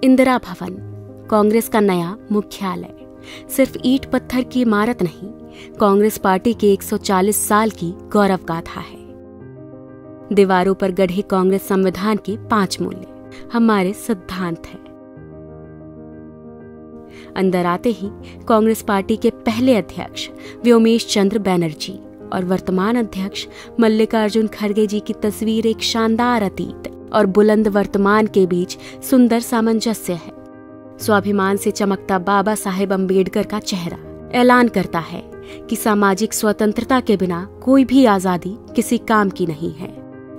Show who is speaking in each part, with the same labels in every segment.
Speaker 1: इंदिरा भवन, कांग्रेस का नया मुख्यालय, सिर्फ ईंट पत्थर की इमारत नहीं, कांग्रेस पार्टी के 140 साल की गौरव गाथा है। दीवारों पर गढ़े कांग्रेस संविधान के 5 मूल्य हमारे सिद्धांत हैं। अंदर आते ही कांग्रेस पार्टी के पहले अध्यक्ष व्योमेश चंद्र बैनर्जी और वर्तमान अध्यक्ष मल्लिकार्जुन खड़गे जी की तस्वीर एक शानदार अतीत और बुलंद वर्तमान के बीच सुंदर सामंजस्य है। स्वाभिमान से चमकता बाबा साहेब अम्बेडकर का चेहरा ऐलान करता है कि सामाजिक स्वतंत्रता के बिना कोई भी आजादी किसी काम की नहीं है।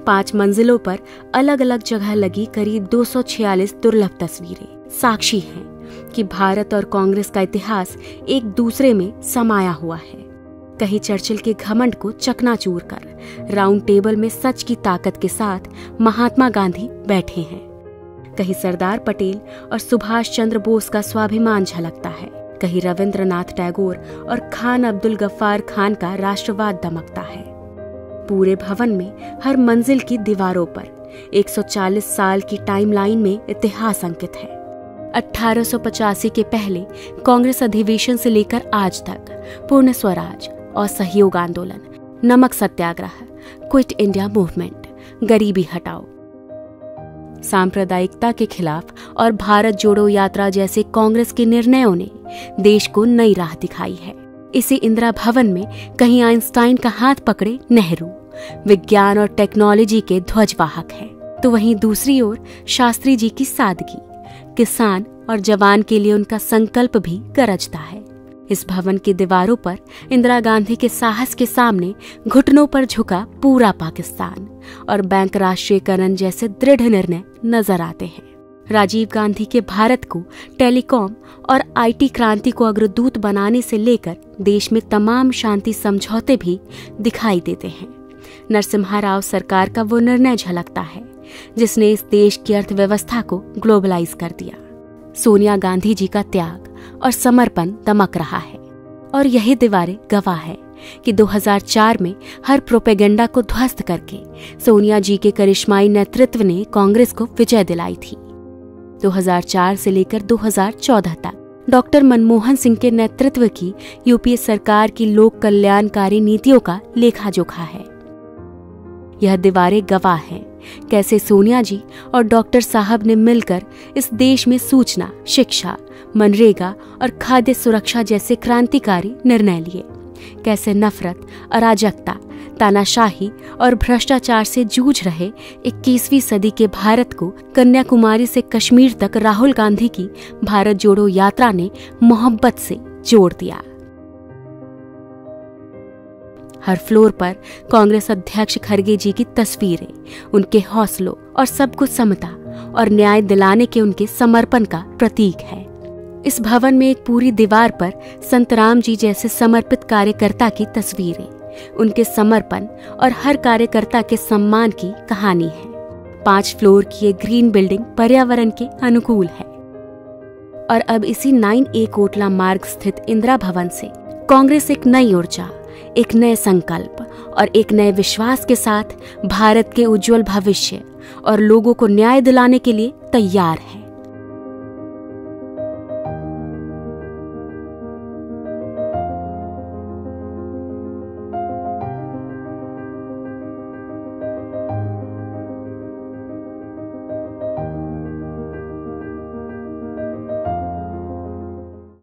Speaker 1: 5 मंजिलों पर अलग अलग जगह लगी करीब 246 दुर्लभ तस्वीरें साक्षी हैं कि भारत और कांग्रेस का इतिहास एक दूसरे में समाया हुआ है। कहीं चर्चिल के घमंड को चकनाचूर कर राउंड टेबल में सच की ताकत के साथ महात्मा गांधी बैठे हैं, कहीं सरदार पटेल और सुभाष चंद्र बोस का स्वाभिमान झलकता है, कहीं रविंद्रनाथ टैगोर और खान अब्दुल गफ्फार खान का राष्ट्रवाद दमकता है। पूरे भवन में हर मंजिल की दीवारों पर 140 साल की टाइमलाइन में इतिहास अंकित है। 1885 के पहले कांग्रेस अधिवेशन से लेकर आज तक पूर्ण स्वराज, असहयोग आंदोलन, नमक सत्याग्रह, क्विट इंडिया मूवमेंट, गरीबी हटाओ, सांप्रदायिकता के खिलाफ और भारत जोड़ो यात्रा जैसे कांग्रेस के निर्णयों ने देश को नई राह दिखाई है। इसी इंदिरा भवन में कहीं आइंस्टाइन का हाथ पकड़े नेहरू विज्ञान और टेक्नोलॉजी के ध्वजवाहक हैं, तो वहीं दूसरी ओर शास्त्री जी की सादगी, किसान और जवान के लिए उनका संकल्प भी गरजता है। इस भवन की दीवारों पर इंदिरा गांधी के साहस के सामने घुटनों पर झुका पूरा पाकिस्तान और बैंक राष्ट्रीयकरण जैसे दृढ़ निर्णय नजर आते हैं। राजीव गांधी के भारत को टेलीकॉम और आईटी क्रांति को अग्रदूत बनाने से लेकर देश में तमाम शांति समझौते भी दिखाई देते हैं। नरसिम्हा राव सरकार का वो निर्णय झलकता है जिसने इस देश की अर्थव्यवस्था को ग्लोबलाइज कर दिया। सोनिया गांधी जी का त्याग और समर्पण दमक रहा है और यही दीवारें गवाह है कि 2004 में हर प्रोपेगेंडा को ध्वस्त करके सोनिया जी के करिश्माई नेतृत्व ने कांग्रेस को विजय दिलाई थी। 2004 से लेकर 2014 तक डॉक्टर मनमोहन सिंह के नेतृत्व की यूपीए सरकार की लोक कल्याणकारी नीतियों का लेखा जोखा है। यह दीवारें गवाह हैं कैसे सोनिया जी और डॉक्टर साहब ने मिलकर इस देश में सूचना, शिक्षा, मनरेगा और खाद्य सुरक्षा जैसे क्रांतिकारी निर्णय लिए, कैसे नफरत, अराजकता, तानाशाही और भ्रष्टाचार से जूझ रहे 21वीं सदी के भारत को कन्याकुमारी से कश्मीर तक राहुल गांधी की भारत जोड़ो यात्रा ने मोहब्बत से जोड़ दिया। हर फ्लोर पर कांग्रेस अध्यक्ष खड़गे जी की तस्वीरें उनके हौसलों और सबको समता और न्याय दिलाने के उनके समर्पण का प्रतीक है। इस भवन में एक पूरी दीवार पर संत राम जी जैसे समर्पित कार्यकर्ता की तस्वीरें, उनके समर्पण और हर कार्यकर्ता के सम्मान की कहानी है। 5 फ्लोर की ये ग्रीन बिल्डिंग पर्यावरण के अनुकूल है और अब इसी 9A कोटला मार्ग स्थित इंदिरा भवन से कांग्रेस एक नई ऊर्जा, एक नए संकल्प और एक नए विश्वास के साथ भारत के उज्जवल भविष्य और लोगों को न्याय दिलाने के लिए तैयार है।